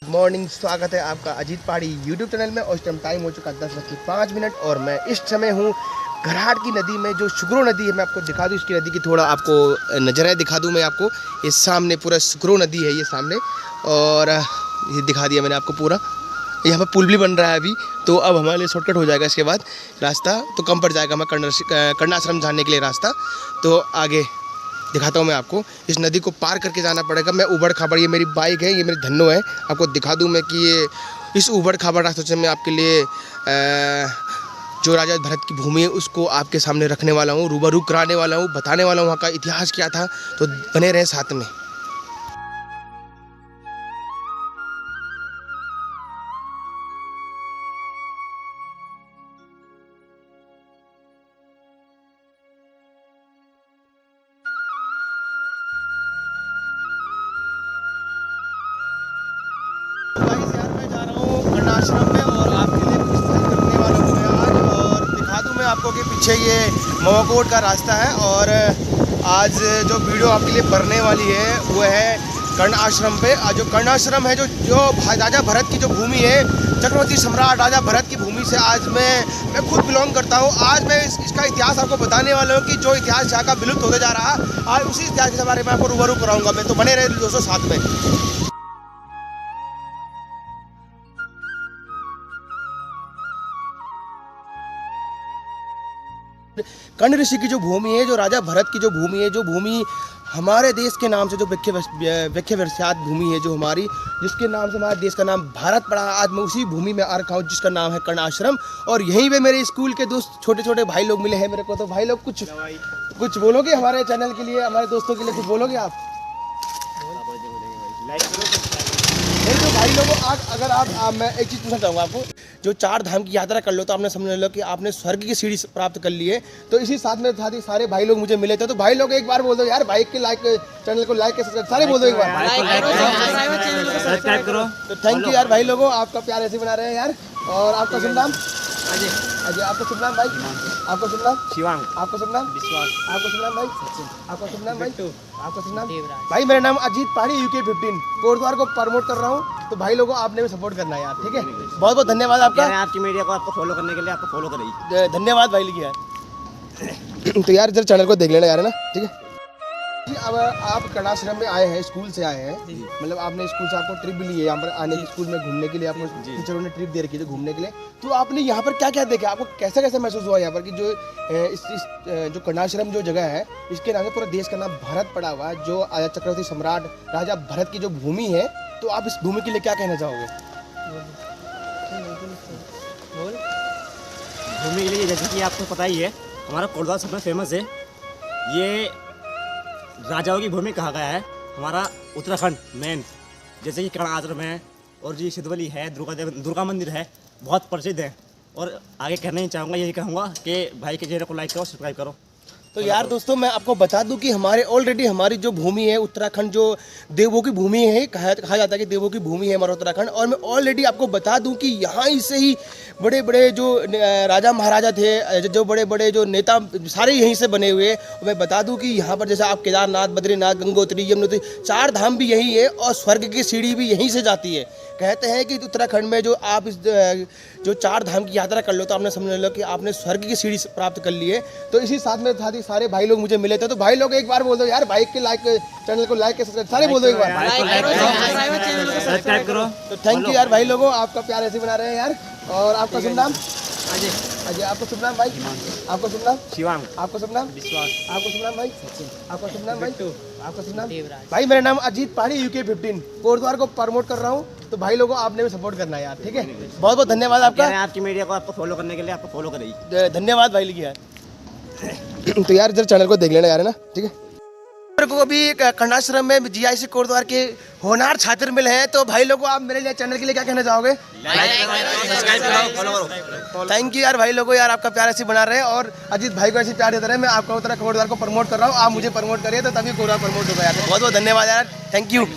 Morning, स्वागत है आपका अजीत पहाड़ी यूट्यूब चैनल में। और इस टाइम टाइम हो चुका 10:05 और मैं इस समय हूँ घराट की नदी में, जो सुकरो नदी है। मैं आपको दिखा दूँ इसकी नदी की थोड़ा आपको नज़ारा दिखा दूँ मैं आपको। ये सामने पूरा सुकरो नदी है ये सामने, और ये दिखा दिया मैंने आपको पूरा। यहाँ पर पुल भी बन रहा है अभी, तो अब हमारे लिए शॉर्टकट हो जाएगा। इसके बाद रास्ता तो कम पड़ जाएगा, मैं कर्णाश्रम जाने के लिए रास्ता तो आगे दिखाता हूँ मैं आपको। इस नदी को पार करके जाना पड़ेगा। मैं उबड़ खाबड़, ये मेरी बाइक है, ये मेरी धन्नो है, आपको दिखा दूँ मैं कि ये इस उबड़ खाबड़ रास्ते से मैं आपके लिए जो राजा भरत की भूमि है उसको आपके सामने रखने वाला हूँ, रूबरू कराने वाला हूँ, बताने वाला हूँ वहाँ का इतिहास क्या था। तो बने रहे साथ में। मैं जा रहा हूँ कर्णाश्रम में और आपके लिए कुछ स्थल करने वाला हूँ मैं आज। और दिखा दूँ मैं आपको कि पीछे ये मवाकोट का रास्ता है। और आज जो वीडियो आपके लिए बनने वाली है वो है कर्ण आश्रम पे। जो कर्ण आश्रम है, जो राजा भरत की जो भूमि है, चक्रवर्ती सम्राट राजा भरत की भूमि से आज मैं खुद बिलोंग करता हूँ। आज मैं इसका इतिहास आपको बताने वाला हूँ कि जो इतिहास यहाँ का विलुप्त होते जा रहा है, आज उसी इतिहास के बारे में आपको रूबरू कराऊंगा मैं। तो बने रहे दोस्तों साथ में। कर्ण ऋषि की जो भूमि है, जो राजा भरत की जो भूमि है, जो भूमि हमारे देश के नाम से जो विख्यात भूमि है, जो हमारी, जिसके नाम से हमारे देश का नाम भारत पड़ा। आज मैं उसी भूमि में आ रखा हूँ जिसका नाम है कर्ण आश्रम। और यहीं पे मेरे स्कूल के दोस्त, छोटे छोटे भाई लोग मिले हैं मेरे को। तो भाई लोग कुछ बोलोगे हमारे चैनल के लिए, हमारे दोस्तों के लिए कुछ बोलोगे आप? नहीं तो भाई लोगों, आज अगर आप मैं एक चीज़ पूछना चाहूँगा आपको। जो 4 धाम की यात्रा कर लो तो आपने समझ लो कि आपने स्वर्ग की सीढ़ी प्राप्त कर ली है। तो इसी साथ में ही सारे भाई लोग मुझे मिले थे। तो भाई लोग एक बार बोल दो यार, बाइक के लाइक, चैनल को लाइक कैसे, सारे बोल दो एक बार। सब्सक्राइब करो। तो थैंक यू यार भाई लोगों, आपका प्यार ऐसे बना रहे हैं यार। और आपका शुभ नाम? अजय। अजय। आपका शुभ नाम भाई? आपका शुभ नाम? शिवांग। आपका शुभ नाम? विश्वास। आपका शुभ नाम भाई? आपका शुभ नाम भाई? बिट्टू। आपका शुभ नाम? भाई मेरा नाम अजीत पहाड़ी, UK15 कोटद्वार को प्रमोट कर रहा हूँ। तो भाई लोगों, आपने भी सपोर्ट करना है यार, ठीक है? बहुत बहुत धन्यवाद आपका। आपकी मीडिया को आपको फॉलो करने के लिए आपको फॉलो करेगी। धन्यवाद भाई लिखिए यार। तो यार इधर चैनल को देख लेना यार, है ना? ठीक है जी। अब आप कर्णाश्रम में आए हैं, स्कूल से आए हैं, मतलब आपने स्कूल से आपको ट्रिप भी ली है यहाँ पर आने की, स्कूल में घूमने के लिए आपको टीचरों ने ट्रिप दे रखी थी घूमने के लिए। तो आपने यहाँ पर क्या क्या देखा, आपको कैसा कैसा महसूस हुआ यहाँ पर कि जो जो कर्णाश्रम जो जगह है, इसके नाम से पूरा देश का नाम भारत पड़ा हुआ है, जो चक्रवर्ती सम्राट राजा भरत की जो भूमि है। तो आप इस भूमि के लिए क्या कहना चाहोगे? भूमि के लिए जैसे कि आपको पता ही है, हमारा कोटद्वार सबसे फेमस है। ये राजाओं की भूमि कहा गया है। हमारा उत्तराखंड मेन, जैसे कि कर्ण आश्रम है और जी सिद्धवली है, दुर्गा मंदिर है, बहुत प्रसिद्ध है। और आगे कहना ही चाहूँगा, यही कहूँगा कि भाई के चैनल को लाइक करो, सब्सक्राइब करो। तो यार दोस्तों, मैं आपको बता दूं कि हमारी जो भूमि है उत्तराखंड, जो देवों की भूमि है, कहा जाता है कि देवों की भूमि है हमारा उत्तराखंड। और मैं ऑलरेडी आपको बता दूं कि यहाँ से ही बड़े बड़े जो राजा महाराजा थे, जो बड़े बड़े जो नेता, सारे यहीं से बने हुए हैं। मैं बता दूं कि यहाँ पर जैसे आप केदारनाथ, बद्रीनाथ, गंगोत्री, यमुनोत्री, 4 धाम भी यहीं है और स्वर्ग की सीढ़ी भी यहीं से जाती है। कहते हैं कि उत्तराखंड में जो आप जो 4 धाम की यात्रा कर लो तो आपने समझ लो कि आपने स्वर्ग की सीढ़ी प्राप्त कर ली है। तो इसी साथ में ही सारे भाई लोग मुझे मिले थे। तो भाई लोग एक बार बोल दो यार, बाइक के लाइक, चैनल को लाइक कैसे, सारे बोल दो एक बार। सब्सक्राइब करो। तो थैंक यू यार भाई लोगों, आपका प्यार ऐसे बना रहे हैं यार। और आपका शुभ नाम? अजय। अजय। आपका शुभ नाम भाई? आपका शुभ नाम? शिवांग। आपका शुभ नाम? विश्वास। आपका शुभ नाम भाई? आपका शुभ नाम भाई? बिट्टू। आपका शुभ नाम? भाई मेरा नाम अजीत पहाड़ी, UK15 कोटद्वार को प्रमोट कर रहा हूँ। तो भाई लोगों, आपने भी सपोर्ट करना है यार, ठीक है? बहुत बहुत धन्यवाद आपका। आपकी मीडिया को आपको फॉलो करने के लिए आपको फॉलो करेगी। धन्यवाद भाई लिखिए यार। तो यार इधर चैनल को देख लेना यार, है ना? ठीक है। मेरे को अभी कर्णाश्रम में GIC कोटद्वार के होनहार छात्र मिले हैं। तो भाई लोगों, आप मेरे लिए चैनल के लिए क्या कहना चाहोगे? थैंक यू यार भाई लोगों, यार आपका प्यार ऐसे बना रहे और अजीत भाई को ऐसे प्यार देते रहे। मैं आपका उत्तरा कोटद्वार को प्रमोट कर रहा हूँ, आप मुझे प्रमोट करिए तो तभी कोटद्वार प्रमोट होगा यार। बहुत बहुत धन्यवाद यार, थैंक यू।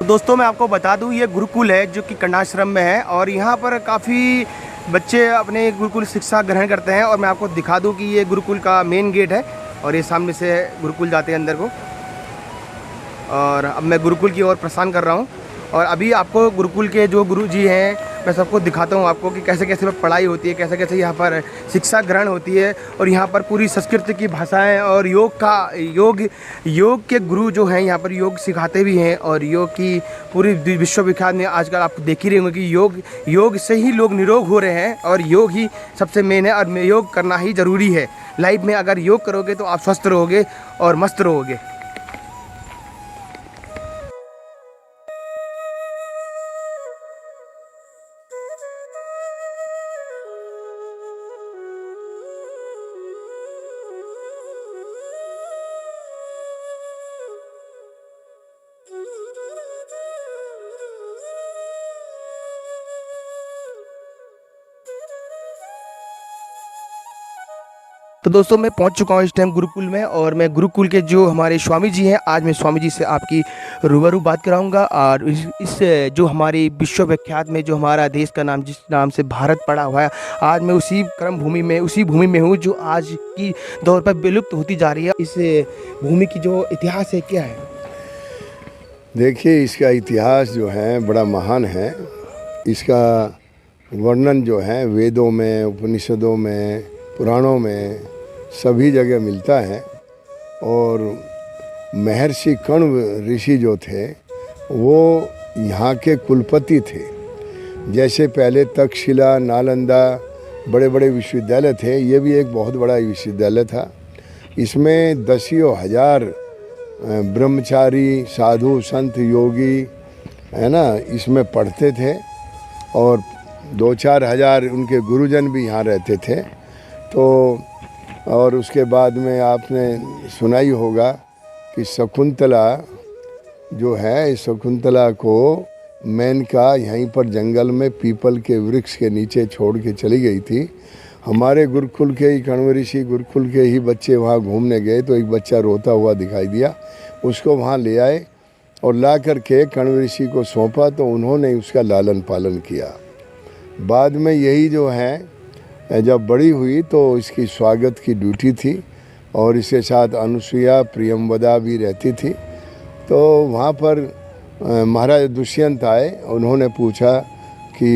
दोस्तों मैं आपको बता दूं ये गुरुकुल है जो कि कर्णाश्रम में है और यहाँ पर काफ़ी बच्चे अपने गुरुकुल शिक्षा ग्रहण करते हैं। और मैं आपको दिखा दूं कि ये गुरुकुल का मेन गेट है और ये सामने से गुरुकुल जाते हैं अंदर को। और अब मैं गुरुकुल की ओर प्रस्थान कर रहा हूँ और अभी आपको गुरुकुल के जो गुरुजी हैं मैं सबको दिखाता हूँ आपको कि कैसे कैसे पढ़ाई होती है, कैसे कैसे यहाँ पर शिक्षा ग्रहण होती है। और यहाँ पर पूरी संस्कृत की भाषाएं और योग के गुरु जो हैं यहाँ पर योग सिखाते भी हैं। और योग की पूरी विश्वविख्यात में आजकल आप देख ही रहे होंगे कि योग से ही लोग निरोग हो रहे हैं और योग ही सबसे मेन है और योग करना ही ज़रूरी है लाइफ में। अगर योग करोगे तो आप स्वस्थ रहोगे और मस्त रहोगे। तो दोस्तों मैं पहुंच चुका हूं इस टाइम गुरुकुल में और मैं गुरुकुल के जो हमारे स्वामी जी हैं आज मैं स्वामी जी से आपकी रूबरू बात कराऊंगा। और इस जो हमारी विश्वविख्यात में जो हमारा देश का नाम जिस नाम से भारत पड़ा हुआ है आज मैं उसी भूमि में हूं जो आज की दौर पर विलुप्त होती जा रही है। इस भूमि की जो इतिहास है क्या है? देखिए इसका इतिहास जो है बड़ा महान है। इसका वर्णन जो है वेदों में, उपनिषदों में, पुराणों में सभी जगह मिलता है। और महर्षि कण्व ऋषि जो थे वो यहाँ के कुलपति थे। जैसे पहले तक्षशिला, नालंदा बड़े बड़े विश्वविद्यालय थे, ये भी एक बहुत बड़ा विश्वविद्यालय था। इसमें दसियों हजार ब्रह्मचारी, साधु, संत, योगी है ना इसमें पढ़ते थे और 2-4 हज़ार उनके गुरुजन भी यहाँ रहते थे। तो और उसके बाद में आपने सुना ही होगा कि शकुंतला जो है, इस शकुंतला को मेनका यहीं पर जंगल में पीपल के वृक्ष के नीचे छोड़ के चली गई थी। हमारे गुरुकुल के ही कण्व ऋषि गुरुकुल के ही बच्चे वहाँ घूमने गए तो एक बच्चा रोता हुआ दिखाई दिया। उसको वहाँ ले आए और ला कर के कण्व ऋषि को सौंपा तो उन्होंने उसका लालन पालन किया। बाद में यही जो है जब बड़ी हुई तो इसकी स्वागत की ड्यूटी थी और इसके साथ अनुसुईया, प्रियंवदा भी रहती थी। तो वहाँ पर महाराज दुष्यंत आए, उन्होंने पूछा कि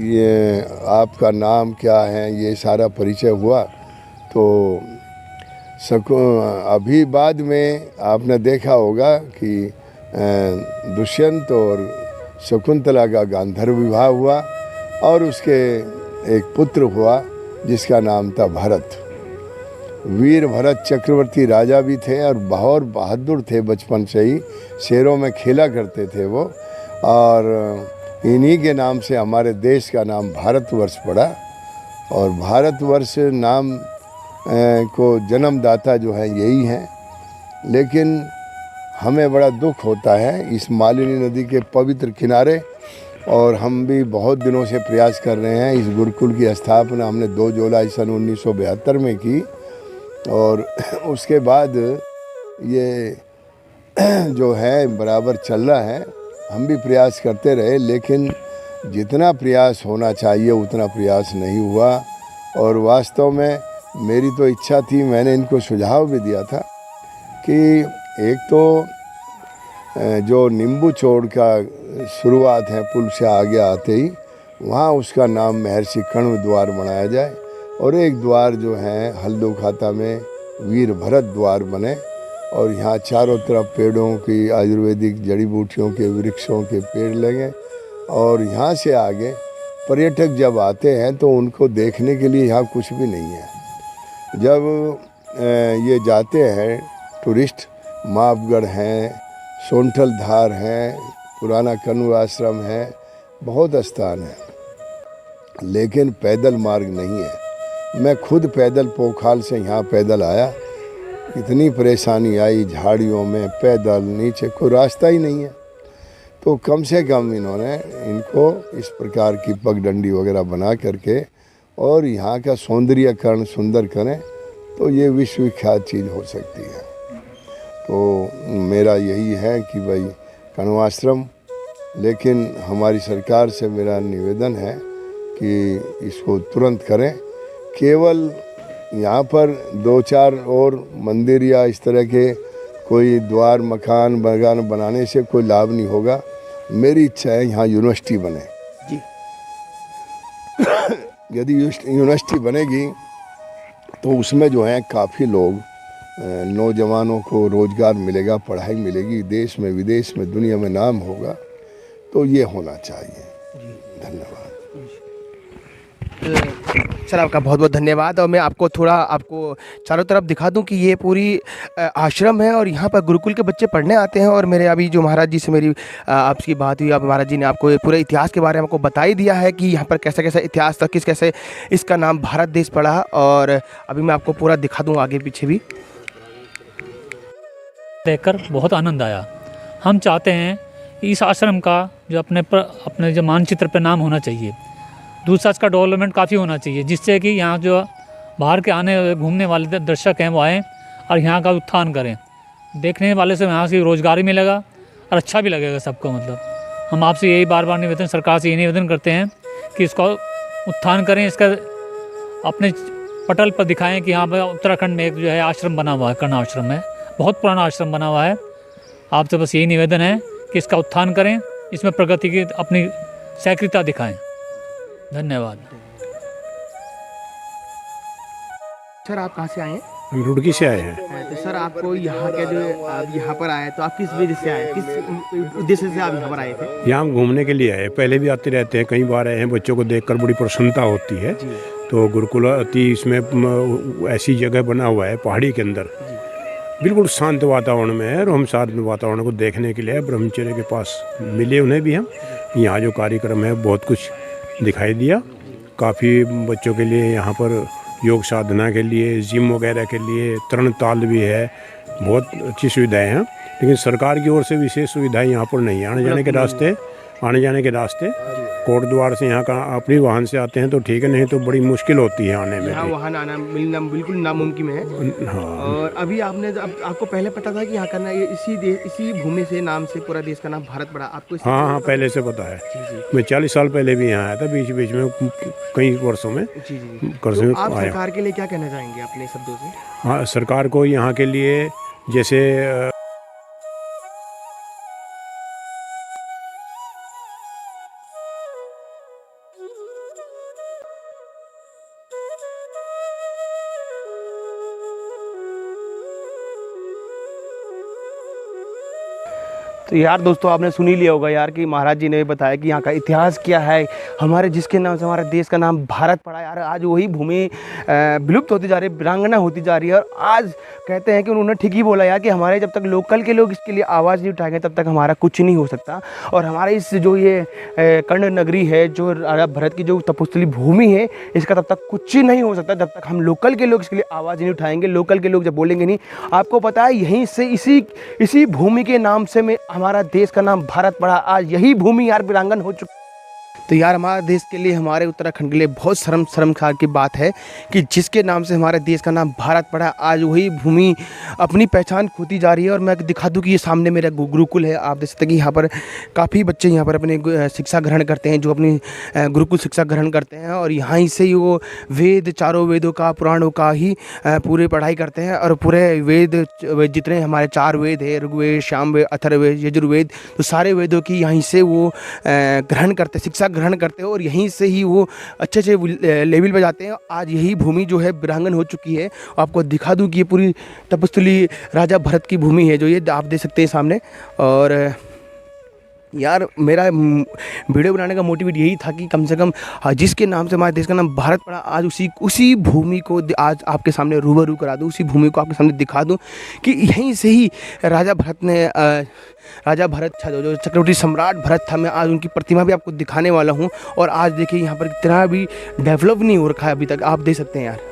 ये आपका नाम क्या है, ये सारा परिचय हुआ। तो अभी बाद में आपने देखा होगा कि दुष्यंत और शकुंतला का गांधर्व विवाह हुआ और उसके एक पुत्र हुआ जिसका नाम था भरत। वीर भरत चक्रवर्ती राजा भी थे और बहुत बहादुर थे। बचपन से ही शेरों में खेला करते थे वो। और इन्हीं के नाम से हमारे देश का नाम भारतवर्ष पड़ा। और भारतवर्ष नाम को जन्मदाता जो है यही है। लेकिन हमें बड़ा दुख होता है इस मालिनी नदी के पवित्र किनारे। और हम भी बहुत दिनों से प्रयास कर रहे हैं। इस गुरुकुल की स्थापना हमने 2 जुलाई सन 1972 में की और उसके बाद ये जो है बराबर चल रहा है। हम भी प्रयास करते रहे लेकिन जितना प्रयास होना चाहिए उतना प्रयास नहीं हुआ। और वास्तव में मेरी तो इच्छा थी, मैंने इनको सुझाव भी दिया था कि एक तो जो नींबू चौड़ का शुरुआत है पुल से आगे आते ही वहाँ उसका नाम महर्षि कण्व द्वार बनाया जाए और एक द्वार जो है हल्दो खाता में वीर भरत द्वार बने। और यहाँ चारों तरफ पेड़ों की, आयुर्वेदिक जड़ी बूटियों के, वृक्षों के पेड़ लगे। और यहाँ से आगे पर्यटक जब आते हैं तो उनको देखने के लिए यहाँ कुछ भी नहीं है। जब ये जाते हैं टूरिस्ट, मापगढ़ हैं, सोनठल धार हैं, पुराना कण्व आश्रम है, बहुत स्थान है लेकिन पैदल मार्ग नहीं है। मैं खुद पैदल पोखाल से यहाँ पैदल आया, इतनी परेशानी आई, झाड़ियों में पैदल, नीचे कोई रास्ता ही नहीं है। तो कम से कम इन्होंने इनको इस प्रकार की पगडंडी वगैरह बना करके और यहाँ का सौंदर्यकरण सुंदर करें तो ये विश्वविख्यात चीज़ हो सकती है। तो मेरा यही है कि भाई कण्वाश्रम लेकिन हमारी सरकार से मेरा निवेदन है कि इसको तुरंत करें। केवल यहाँ पर 2-4 और मंदिर या इस तरह के कोई द्वार मकान बगान बनाने से कोई लाभ नहीं होगा। मेरी इच्छा है यहाँ यूनिवर्सिटी बने जी। यदि यूनिवर्सिटी बनेगी तो उसमें जो है काफ़ी लोग नौजवानों को रोज़गार मिलेगा, पढ़ाई मिलेगी, देश में विदेश में दुनिया में नाम होगा। तो ये होना चाहिए। धन्यवाद। सर आपका बहुत बहुत धन्यवाद। और मैं आपको थोड़ा आपको चारों तरफ दिखा दूं कि ये पूरी आश्रम है और यहाँ पर गुरुकुल के बच्चे पढ़ने आते हैं। और मेरे अभी जो महाराज जी से मेरी आपकी बात हुई, अब महाराज जी ने आपको पूरे इतिहास के बारे में आपको बता ही दिया है कि यहाँ पर कैसा कैसा इतिहास था, किस कैसे इसका नाम भारत देश पड़ा। और अभी मैं आपको पूरा दिखा दूँ आगे पीछे भी। देखकर बहुत आनंद आया। हम चाहते हैं कि इस आश्रम का जो अपने जो मानचित्र पर नाम होना चाहिए। दूसरा इसका डेवलपमेंट काफ़ी होना चाहिए, जिससे कि यहाँ जो बाहर के आने घूमने वाले दर्शक हैं वो आएँ और यहाँ का उत्थान करें। देखने वाले से यहाँ से रोज़गार मिलेगा और अच्छा भी लगेगा सबको। मतलब हम आपसे यही बार बार निवेदन, सरकार से यही निवेदन करते हैं कि इसका उत्थान करें, इसका अपने पटल पर दिखाएँ कि यहाँ पर उत्तराखंड में एक जो है आश्रम बना हुआ है, कर्ण आश्रम है, बहुत पुराना आश्रम बना हुआ है। आपसे बस यही निवेदन है कि इसका उत्थान करें, इसमें प्रगति की अपनी सक्रियता दिखाएं। धन्यवाद। सर आप कहाँ से आए हैं? हम रुड़की से आए हैं। तो सर आपको यहाँ के जो आप यहाँ पर आए तो आप किस वजह से आए, किस उद्देश्य से आप यहाँ पर आए थे? यहाँ हम घूमने के लिए आए, पहले भी आते रहते हैं, कई बार आए हैं। बच्चों को देखकर बड़ी प्रसन्नता होती है। तो गुरुकुल अति इसमें ऐसी जगह बना हुआ है पहाड़ी के अंदर, बिल्कुल शांत वातावरण में है। और हम शांत वातावरण को देखने के लिए ब्रह्मचर्य के पास मिले उन्हें भी। हम यहाँ जो कार्यक्रम है बहुत कुछ दिखाई दिया। काफ़ी बच्चों के लिए यहाँ पर योग साधना के लिए, जिम वगैरह के लिए, तरण ताल भी है, बहुत अच्छी सुविधाएं हैं। लेकिन सरकार की ओर से विशेष सुविधाएं यहाँ पर नहीं है। आने जाने के रास्ते कोट द्वार से यहाँ का अपनी वाहन से आते हैं तो ठीक है, नहीं तो बड़ी मुश्किल होती है आने में। यहाँ वाहन आना मिलना बिल्कुल नामुमकिन है। हाँ। और अभी आपको पहले पता था कि यहाँ का इसी भूमि से नाम से पूरा देश का नाम भारत पड़ा आपको? हाँ, पहले से पता है। मैं 40 साल पहले भी यहाँ आया था, बीच बीच में कई वर्षों में। तो आप सरकार के लिए क्या कहना चाहेंगे अपने शब्दों से? हाँ, सरकार को यहाँ के लिए जैसे तो यार दोस्तों आपने सुन ही लिया होगा यार कि महाराज जी ने बताया कि यहाँ का इतिहास क्या है, हमारे जिसके नाम से हमारे देश का नाम भारत पड़ा यार। आज वही भूमि विलुप्त होती जा रही है, वीरांगना होती जा रही है। और आज कहते हैं कि उन्होंने ठीक ही बोला यार कि हमारे जब तक लोकल के लोग इसके लिए आवाज़ नहीं उठाएंगे तब तक हमारा कुछ नहीं हो सकता। और हमारे इस जो ये कर्ण नगरी है, जो राजा भरत की जो तपोस्थली भूमि है, इसका तब तक कुछ ही नहीं हो सकता जब तक हम लोकल के लोग इसके लिए आवाज़ नहीं उठाएंगे। लोकल के लोग जब बोलेंगे नहीं, आपको पता है यहीं से इसी भूमि के नाम से में हमारा देश का नाम भारत पड़ा। आज यही भूमि यार वीरांगन हो चुकी। तो यार हमारे देश के लिए, हमारे उत्तराखंड के लिए बहुत शर्मसार की बात है कि जिसके नाम से हमारे देश का नाम भारत पड़ा, आज वही भूमि अपनी पहचान खोती जा रही है। और मैं दिखा दूं कि ये सामने मेरा गुरुकुल है। आप देख सकते हैं कि यहाँ पर काफ़ी बच्चे यहाँ पर अपने शिक्षा ग्रहण करते हैं, जो अपनी गुरुकुल शिक्षा ग्रहण करते हैं। और यहाँ से ही वो वेद, चारों वेदों का, पुराणों का ही पूरे पढ़ाई करते हैं। और पूरे वेद जितने हमारे 4 वेद है, ऋग्वेद, सामवेद, अथर्ववेद, यजुर्वेद, तो सारे वेदों की यहीं से वो ग्रहण करते, शिक्षा ग्रहण करते हैं। और यहीं से ही वो अच्छे लेवल पे जाते हैं। आज यही भूमि जो है वीरांगन हो चुकी है। आपको दिखा दूं कि ये पूरी तपस्थली राजा भरत की भूमि है, जो ये आप देख सकते हैं सामने। और यार मेरा वीडियो बनाने का मोटिवेट यही था कि कम से कम जिसके नाम से हमारे देश का नाम भारत पड़ा, आज उसी भूमि को आज आपके सामने रूबरू करा दूँ, उसी भूमि को आपके सामने दिखा दूँ कि यहीं से ही राजा भरत था, जो चक्रवर्ती सम्राट भरत था। मैं आज उनकी प्रतिमा भी आपको दिखाने वाला हूँ। और आज देखिए यहाँ पर इतना भी डेवलप नहीं हो रखा है अभी तक, आप देख सकते हैं यार।